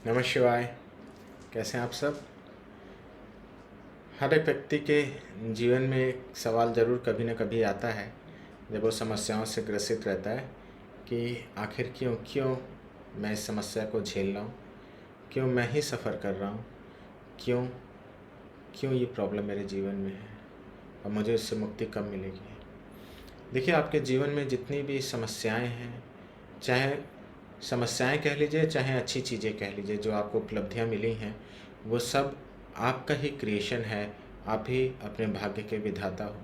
नमः शिवाय। कैसे हैं आप सब? हर एक व्यक्ति के जीवन में एक सवाल ज़रूर कभी न कभी आता है जब वो समस्याओं से ग्रसित रहता है कि आखिर क्यों क्यों मैं इस समस्या को झेल रहा हूँ, क्यों मैं ही सफ़र कर रहा हूँ, क्यों क्यों ये प्रॉब्लम मेरे जीवन में है और मुझे इससे मुक्ति कब मिलेगी। देखिए, आपके जीवन में जितनी भी समस्याएं हैं, चाहे समस्याएं कह लीजिए चाहे अच्छी चीज़ें कह लीजिए, जो आपको उपलब्धियां मिली हैं, वो सब आपका ही क्रिएशन है। आप ही अपने भाग्य के विधाता हो।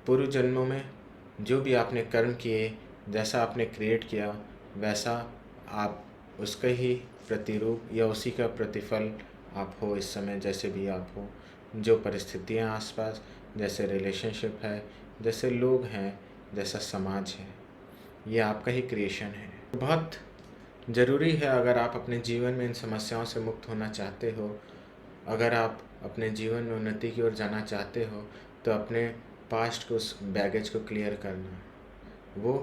पूर्व जन्मों में जो भी आपने कर्म किए, जैसा आपने क्रिएट किया, वैसा आप उसका ही प्रतिरूप या उसी का प्रतिफल आप हो इस समय, जैसे भी आप हो। जो परिस्थितियाँ आसपास, जैसे रिलेशनशिप है, जैसे लोग हैं, जैसा समाज है, ये आपका ही क्रिएशन है। बहुत ज़रूरी है, अगर आप अपने जीवन में इन समस्याओं से मुक्त होना चाहते हो, अगर आप अपने जीवन में उन्नति की ओर जाना चाहते हो, तो अपने पास्ट को, उस बैगेज को क्लियर करना। वो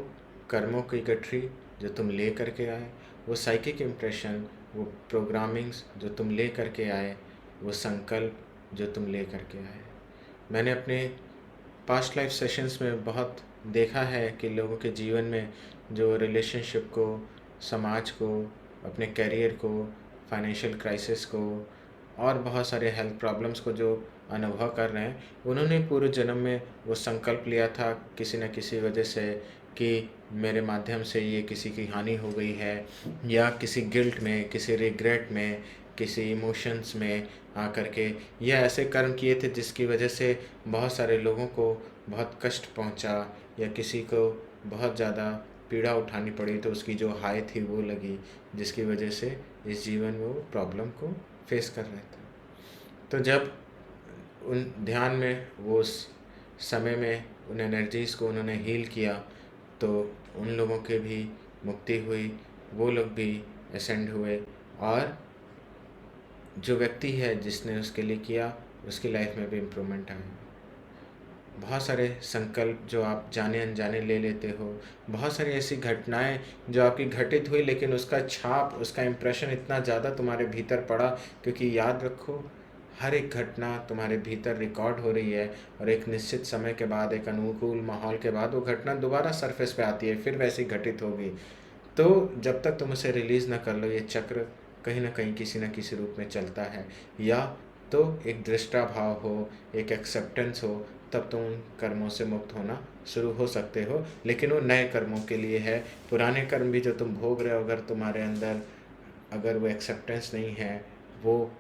कर्मों की गठरी जो तुम ले करके आए, वो साइकिक इम्प्रेशन, वो प्रोग्रामिंग्स जो तुम ले करके आए, वो संकल्प जो तुम ले करके आए। मैंने अपने पास्ट लाइफ सेशंस में बहुत देखा है कि लोगों के जीवन में जो रिलेशनशिप को, समाज को, अपने करियर को, फाइनेंशियल क्राइसिस को और बहुत सारे हेल्थ प्रॉब्लम्स को जो अनुभव कर रहे हैं, उन्होंने पूर्व जन्म में वो संकल्प लिया था किसी न किसी वजह से कि मेरे माध्यम से ये किसी की हानि हो गई है, या किसी गिल्ट में, किसी रिग्रेट में, किसी इमोशंस में आकर के, या ऐसे कर्म किए थे जिसकी वजह से बहुत सारे लोगों को बहुत कष्ट पहुंचा, या किसी को बहुत ज़्यादा पीड़ा उठानी पड़ी तो उसकी जो हाय थी वो लगी, जिसकी वजह से इस जीवन में वो प्रॉब्लम को फेस कर रहे थे। तो जब उन ध्यान में, वो उस समय में उन एनर्जीज़ को उन्होंने हील किया, तो उन लोगों के भी मुक्ति हुई, वो लोग भी असेंड हुए, और जो व्यक्ति है जिसने उसके लिए किया, उसकी लाइफ में भी इम्प्रूवमेंट आया। बहुत सारे संकल्प जो आप जाने अनजाने ले लेते हो, बहुत सारी ऐसी घटनाएं जो आपकी घटित हुई, लेकिन उसका छाप, उसका इम्प्रेशन इतना ज़्यादा तुम्हारे भीतर पड़ा, क्योंकि याद रखो, हर एक घटना तुम्हारे भीतर रिकॉर्ड हो रही है, और एक निश्चित समय के बाद, एक अनुकूल माहौल के बाद वो घटना दोबारा सरफेस पे आती है, फिर वैसी घटित होगी। तो जब तक तुम उसे रिलीज़ ना कर लो, ये चक्र कहीं ना कहीं किसी न किसी रूप में चलता है। या तो एक दृष्टा भाव हो, एक एक्सेप्टेंस हो, तब तुम उन कर्मों से मुक्त होना शुरू हो सकते हो। लेकिन वो नए कर्मों के लिए है। पुराने कर्म भी जो तुम भोग रहे हो, अगर तुम्हारे अंदर, अगर वो एक्सेप्टेंस नहीं है, वो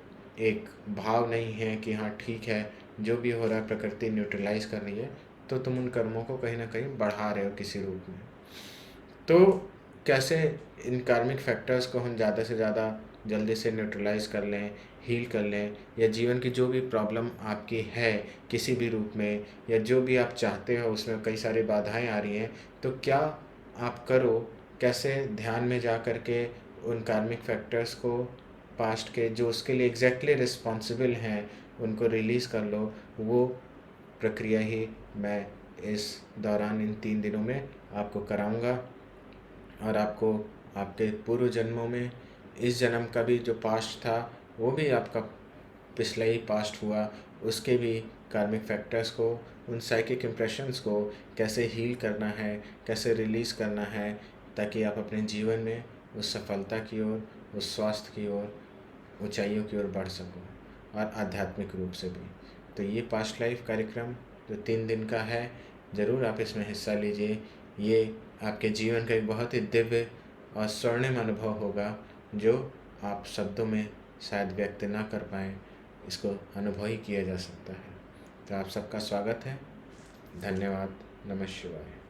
एक भाव नहीं है कि हाँ ठीक है, जो भी हो रहा है प्रकृति न्यूट्रलाइज कर रही है, तो तुम उन कर्मों को कहीं ना कहीं बढ़ा रहे हो किसी रूप में। तो कैसे इन कार्मिक फैक्टर्स को हम ज़्यादा से ज़्यादा जल्दी से न्यूट्रलाइज कर लें, हील कर लें, या जीवन की जो भी प्रॉब्लम आपकी है किसी भी रूप में, या जो भी आप चाहते हो उसमें कई सारी बाधाएं आ रही हैं, तो क्या आप करो, कैसे ध्यान में जा कर के उन कार्मिक फैक्टर्स को, पास्ट के जो उसके लिए एग्जैक्टली रिस्पॉन्सिबल हैं, उनको रिलीज़ कर लो। वो प्रक्रिया ही मैं इस दौरान, इन 3 दिनों में आपको कराऊंगा, और आपको आपके पूर्व जन्मों में, इस जन्म का भी जो पास्ट था, वो भी आपका पिछले ही पास्ट हुआ, उसके भी कार्मिक फैक्टर्स को, उन साइकिक इम्प्रेशंस को कैसे हील करना है, कैसे रिलीज़ करना है, ताकि आप अपने जीवन में उस सफलता की ओर, उस स्वास्थ्य की ओर, ऊंचाइयों की ओर बढ़ सको, और आध्यात्मिक रूप से भी। तो ये पास्ट लाइफ कार्यक्रम जो 3 दिन का है, ज़रूर आप इसमें हिस्सा लीजिए। ये आपके जीवन का एक बहुत ही दिव्य और स्वर्णिम अनुभव होगा, जो आप शब्दों में शायद व्यक्त ना कर पाएँ, इसको अनुभव ही किया जा सकता है। तो आप सबका स्वागत है। धन्यवाद। नमः शिवाय।